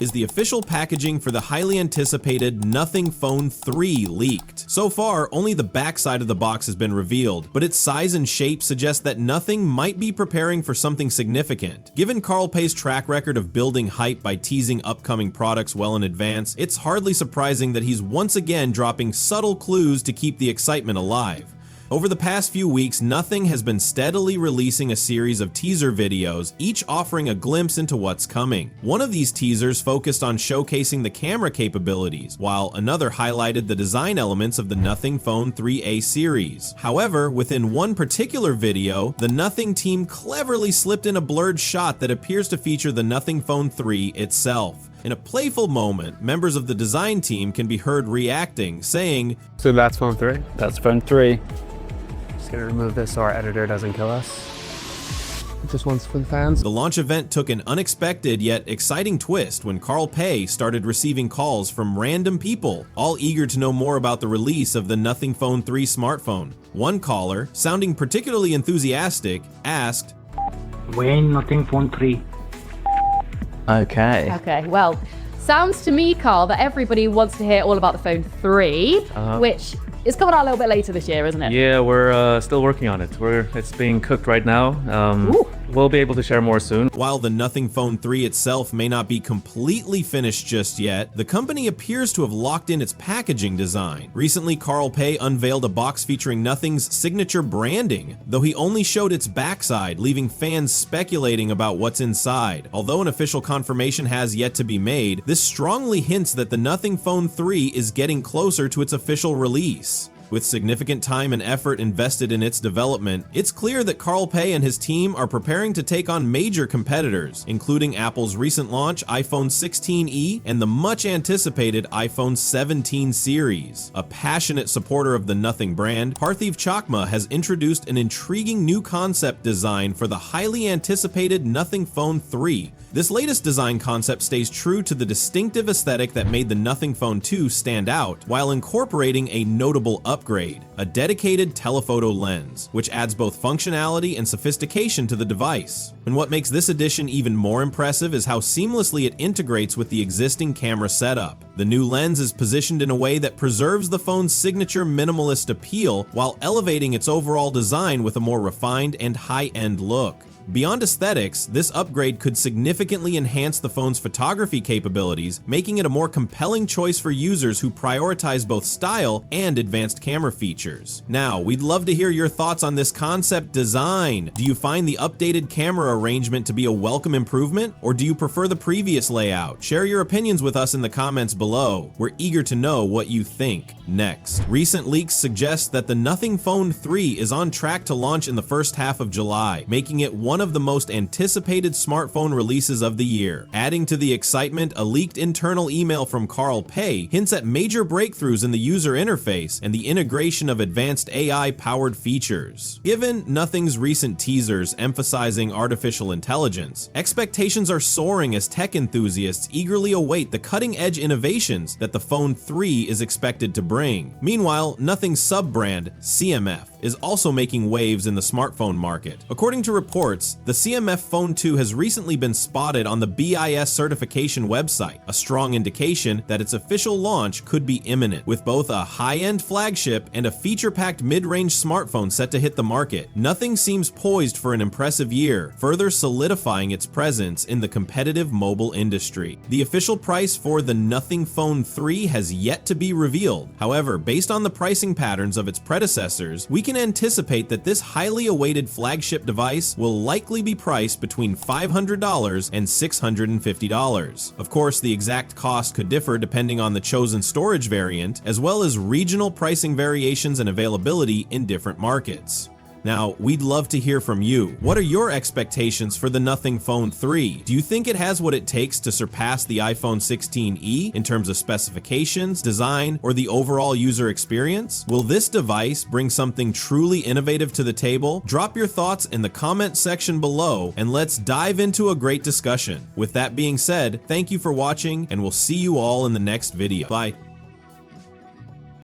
is the official packaging for the highly anticipated Nothing Phone 3 leaked. So far, only the backside of the box has been revealed, but its size and shape suggest that Nothing might be preparing for something significant. Given Carl Pei's track record of building hype by teasing upcoming products well in advance, it's hardly surprising that he's once again dropping subtle clues to keep the excitement alive. Over the past few weeks, Nothing has been steadily releasing a series of teaser videos, each offering a glimpse into what's coming. One of these teasers focused on showcasing the camera capabilities, while another highlighted the design elements of the Nothing Phone 3A series. However, within one particular video, the Nothing team cleverly slipped in a blurred shot that appears to feature the Nothing Phone 3 itself. In a playful moment, members of the design team can be heard reacting, saying, "So that's phone 3? That's phone 3. Gonna remove this so our editor doesn't kill us. Just once for the fans." The launch event took an unexpected yet exciting twist when Carl Pei started receiving calls from random people, all eager to know more about the release of the Nothing Phone 3 smartphone. One caller, sounding particularly enthusiastic, asked, "When Nothing Phone 3?" Okay, well, sounds to me, Carl, that everybody wants to hear all about the phone 3, which is coming out a little bit later this year, isn't it? Yeah, we're still working on it. It's being cooked right now. We'll be able to share more soon. While the Nothing Phone 3 itself may not be completely finished just yet, the company appears to have locked in its packaging design. Recently, Carl Pei unveiled a box featuring Nothing's signature branding, though he only showed its backside, leaving fans speculating about what's inside. Although an official confirmation has yet to be made, this strongly hints that the Nothing Phone 3 is getting closer to its official release. With significant time and effort invested in its development, it's clear that Carl Pei and his team are preparing to take on major competitors, including Apple's recent launch iPhone 16e and the much-anticipated iPhone 17 series. A passionate supporter of the Nothing brand, Parthiv Chakma has introduced an intriguing new concept design for the highly anticipated Nothing Phone 3. This latest design concept stays true to the distinctive aesthetic that made the Nothing Phone 2 stand out, while incorporating a notable upgrade, a dedicated telephoto lens, which adds both functionality and sophistication to the device. And what makes this addition even more impressive is how seamlessly it integrates with the existing camera setup. The new lens is positioned in a way that preserves the phone's signature minimalist appeal while elevating its overall design with a more refined and high-end look. Beyond aesthetics, this upgrade could significantly enhance the phone's photography capabilities, making it a more compelling choice for users who prioritize both style and advanced camera features. Now, we'd love to hear your thoughts on this concept design. Do you find the updated camera arrangement to be a welcome improvement, or do you prefer the previous layout? Share your opinions with us in the comments below. We're eager to know what you think. Next, recent leaks suggest that the Nothing Phone 3 is on track to launch in the first half of July, making it one of the most anticipated smartphone releases of the year. Adding to the excitement, a leaked internal email from Carl Pei hints at major breakthroughs in the user interface and the integration of advanced AI-powered features. Given Nothing's recent teasers emphasizing artificial intelligence, expectations are soaring as tech enthusiasts eagerly await the cutting-edge innovations that the Phone 3 is expected to bring. Meanwhile, Nothing's sub-brand, CMF, is also making waves in the smartphone market. According to reports, the CMF Phone 2 has recently been spotted on the BIS certification website, a strong indication that its official launch could be imminent. With both a high-end flagship and a feature-packed mid-range smartphone set to hit the market, Nothing seems poised for an impressive year, further solidifying its presence in the competitive mobile industry. The official price for the Nothing Phone 3 has yet to be revealed. However, based on the pricing patterns of its predecessors, we can anticipate that this highly awaited flagship device will likely be priced between $500 and $650. Of course, the exact cost could differ depending on the chosen storage variant, as well as regional pricing variations and availability in different markets. Now, we'd love to hear from you. What are your expectations for the Nothing Phone 3? Do you think it has what it takes to surpass the iPhone 16e in terms of specifications, design, or the overall user experience? Will this device bring something truly innovative to the table? Drop your thoughts in the comment section below, and let's dive into a great discussion. With that being said, thank you for watching, and we'll see you all in the next video. Bye.